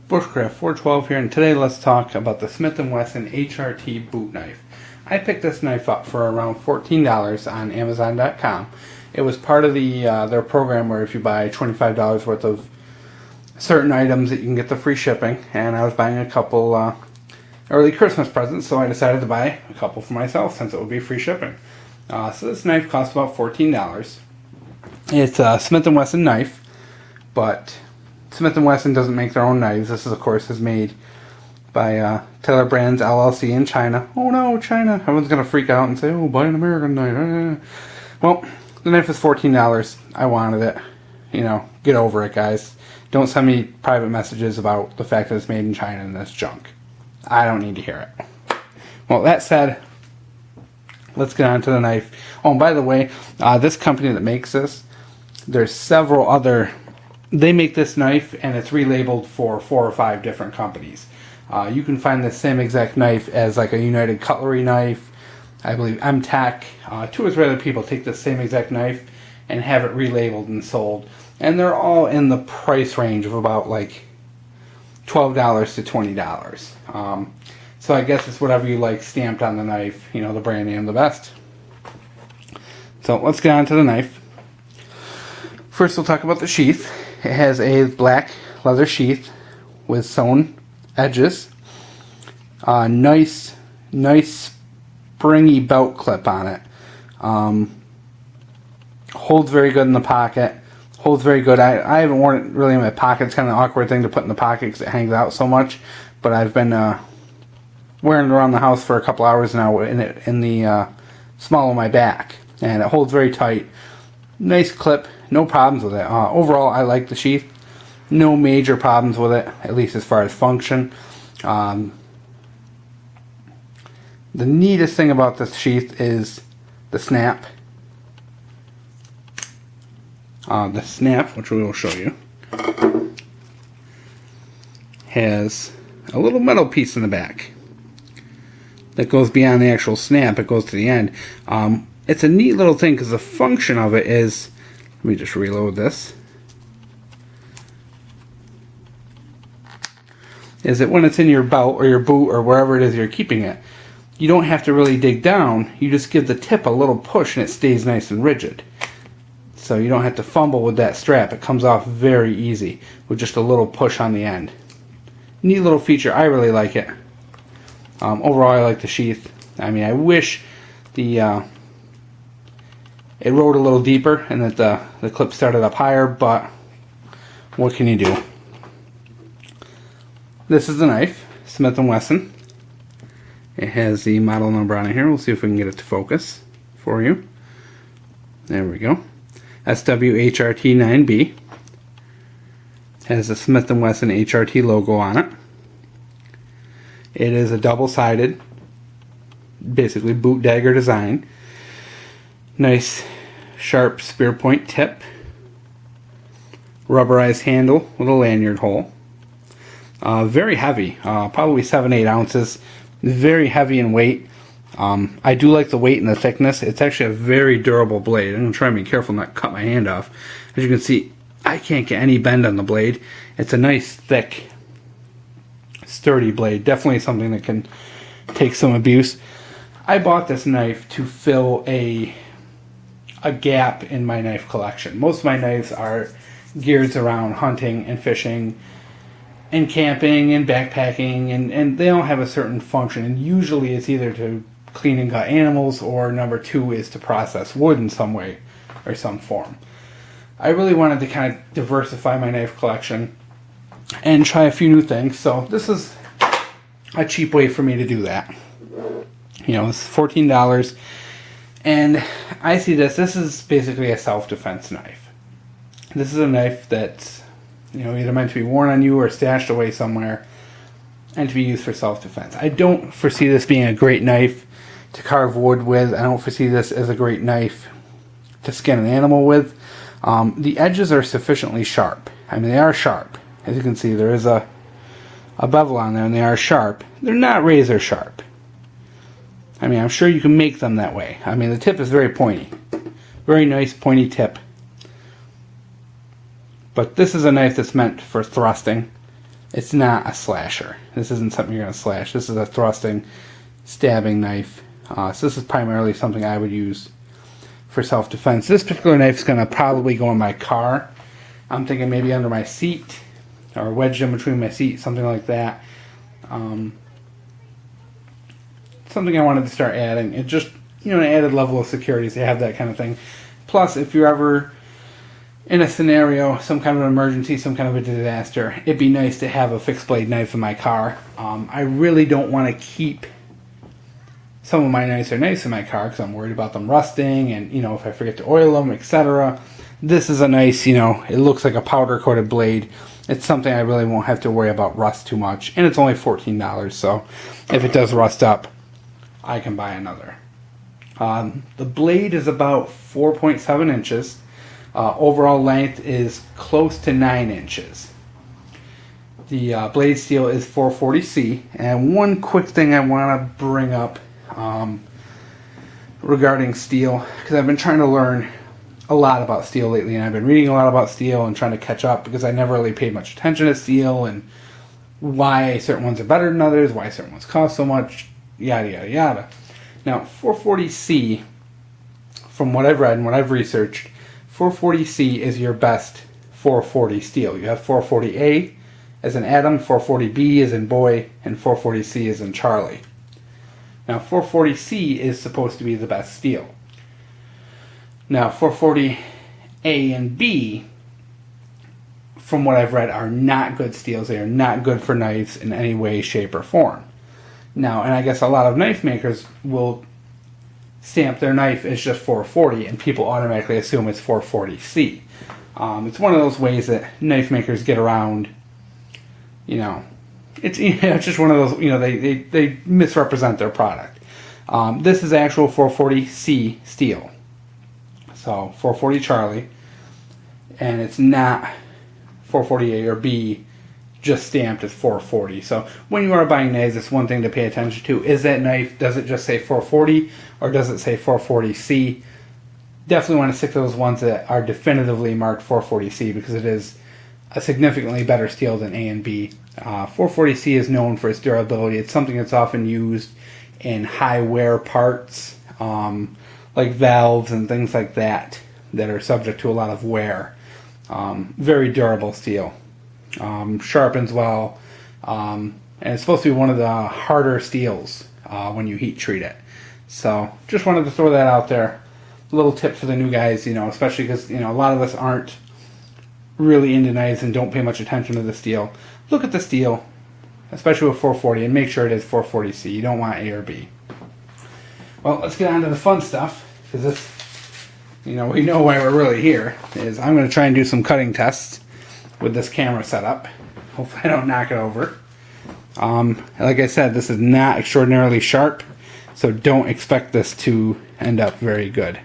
Bushcraft 412 here, and today let's talk about the Smith & Wesson HRT boot knife. I picked this knife up for around $14 on Amazon.com. It was part of their program where if you buy $25 worth of certain items that you can get the free shipping, and I was buying a couple early Christmas presents, so I decided to buy a couple for myself since it would be free shipping. So this knife costs about $14. It's a Smith & Wesson knife, but Smith & Wesson doesn't make their own knives. This, of course, is made by Taylor Brands LLC in China. Oh no, China! Everyone's going to freak out and say, oh, buy an American knife. Well, the knife is $14. I wanted it. You know, get over it, guys. Don't send me private messages about the fact that it's made in China and this junk. I don't need to hear it. Well, that said, let's get on to the knife. Oh, and by the way, this company that makes this, there's several other... They make this knife and it's relabeled for 4 or 5 different companies. You can find the same exact knife as like a United Cutlery knife. I believe M-Tech. 2 or 3 other people take the same exact knife and have it relabeled and sold. And they're all in the price range of about like $12 to $20. So I guess it's whatever you like stamped on the knife. You know, the brand name the best. So let's get on to the knife. First we'll talk about the sheath. It has a black leather sheath with sewn edges. Nice springy belt clip on it. Holds very good in the pocket. Holds very good. I haven't worn it really in my pocket. It's kind of an awkward thing to put in the pocket because it hangs out so much. But I've been wearing it around the house for a couple hours now in the small of my back. And it holds very tight. Nice clip. No problems with it. Overall, I like the sheath. No major problems with it, at least as far as function. The neatest thing about this sheath is the snap. The snap, which we will show you, has a little metal piece in the back that goes beyond the actual snap. It goes to the end. It's a neat little thing because the function of it is... Let me just reload this. Is that when it's in your belt or your boot or wherever it is you're keeping it, you don't have to really dig down. You just give the tip a little push and it stays nice and rigid. So you don't have to fumble with that strap. It comes off very easy with just a little push on the end. Neat little feature. I really like it. Overall, I like the sheath. I mean, I wish it rode a little deeper and that the clip started up higher, but what can you do? This is the knife, Smith & Wesson. It has the model number on it here. We'll see if we can get it to focus for you. There we go. S&W HRT 9B. Has the Smith & Wesson HRT logo on it. It is a double-sided, basically boot dagger design. Nice sharp spear point tip. Rubberized handle with a lanyard hole. Very heavy, probably 7-8 ounces. Very heavy in weight. I do like the weight and the thickness. It's actually a very durable blade. I'm going to try and be careful not to cut my hand off. As you can see, I can't get any bend on the blade. It's a nice, thick, sturdy blade. Definitely something that can take some abuse. I bought this knife to fill a gap in my knife collection. Most of my knives are geared around hunting and fishing and camping and backpacking, and they all have a certain function, and usually it's either to clean and gut animals, or number 2 is to process wood in some way or some form. I really wanted to kind of diversify my knife collection and try a few new things, so this is a cheap way for me to do that. You know, it's $14. And I see this is basically a self-defense knife. This is a knife that's, you know, either meant to be worn on you or stashed away somewhere and to be used for self-defense. I don't foresee this being a great knife to carve wood with. I don't foresee this as a great knife to skin an animal with. The edges are sufficiently sharp. I mean, they are sharp. As you can see, there is a bevel on there and they are sharp. They're not razor sharp. I mean, I'm sure you can make them that way. I mean, the tip is very pointy. Very nice pointy tip. But this is a knife that's meant for thrusting. It's not a slasher. This isn't something you're going to slash. This is a thrusting, stabbing knife. So this is primarily something I would use for self-defense. This particular knife is going to probably go in my car. I'm thinking maybe under my seat or wedged in between my seat, something like that. Something I wanted to start adding. It just, you know, an added level of security to have that kind of thing. Plus, if you're ever in a scenario, some kind of an emergency, some kind of a disaster, it'd be nice to have a fixed blade knife in my car. I really don't want to keep some of my nicer knives in my car because I'm worried about them rusting and, you know, if I forget to oil them, etc. This is a nice, you know, it looks like a powder coated blade. It's something I really won't have to worry about rust too much. And it's only $14, so if it does rust up, I can buy another. The blade is about 4.7 inches. Overall length is close to 9 inches. The blade steel is 440C. And one quick thing I want to bring up regarding steel, because I've been trying to learn a lot about steel lately, and I've been reading a lot about steel and trying to catch up because I never really paid much attention to steel and why certain ones are better than others, why certain ones cost so much, yada yada yada. Now 440C, from what I've read and what I've researched, 440C is your best 440 steel. You have 440A as in Adam, 440B as in boy, and 440C as in Charlie. Now 440C is supposed to be the best steel. Now 440A and B, from what I've read, are not good steels. They are not good for knives in any way, shape, or form. Now, and I guess a lot of knife makers will stamp their knife as just 440, and people automatically assume it's 440C. It's one of those ways that knife makers get around, you know, it's just one of those, you know, they misrepresent their product. This is actual 440C steel. So 440 Charlie, and it's not 440A or B just stamped as 440. So when you are buying knives, it's one thing to pay attention to. Is that knife, does it just say 440 or does it say 440C? Definitely want to stick to those ones that are definitively marked 440C because it is a significantly better steel than A and B. 440C is known for its durability. It's something that's often used in high wear parts, like valves and things like that are subject to a lot of wear. Very durable steel. Sharpens well, and it's supposed to be one of the harder steels when you heat treat it. So just wanted to throw that out there. A little tip for the new guys, you know, especially because, you know, a lot of us aren't really into knives and don't pay much attention to the steel. Look at the steel, especially with 440, and make sure it is 440C. You don't want A or B. Well, let's get on to the fun stuff, because this, you know, we know why we're really here, is I'm going to try and do some cutting tests with this camera setup. Hopefully I don't knock it over. Like I said, this is not extraordinarily sharp, so don't expect this to end up very good.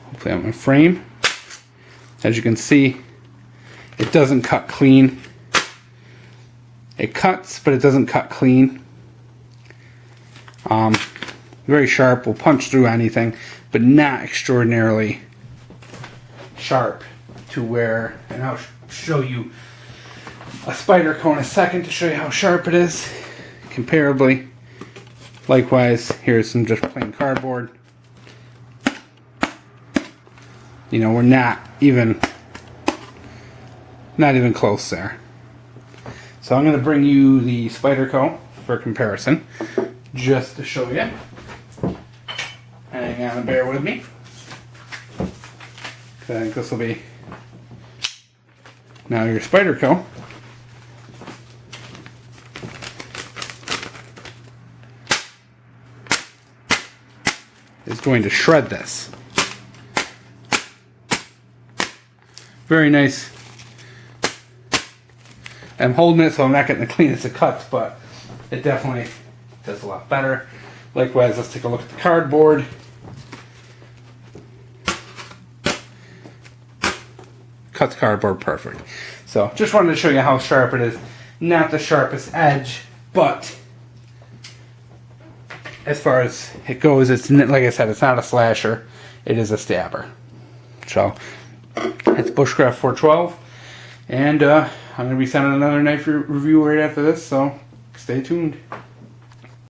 Hopefully I'm in frame. As you can see, it doesn't cut clean. It cuts, but it doesn't cut clean. Very sharp, will punch through anything, but not extraordinarily sharp to where, and I'll show you a Spyderco in a second to show you how sharp it is comparably. Likewise, here's some just plain cardboard. You know, we're not even close there. So I'm going to bring you the Spyderco for comparison, just to show you. Hang on and bear with me. I think this will be now your Spyderco. Is going to shred this. Very nice. I'm holding it so I'm not getting the cleanest of cuts, but it definitely does a lot better. Likewise, let's take a look at the cardboard. Cuts cardboard perfect. So just wanted to show you how sharp it is. Not the sharpest edge, but as far as it goes, it's, like I said, it's not a slasher. It is a stabber. So it's Bushcraft 412, and I'm going to be sending another knife review right after this, so stay tuned.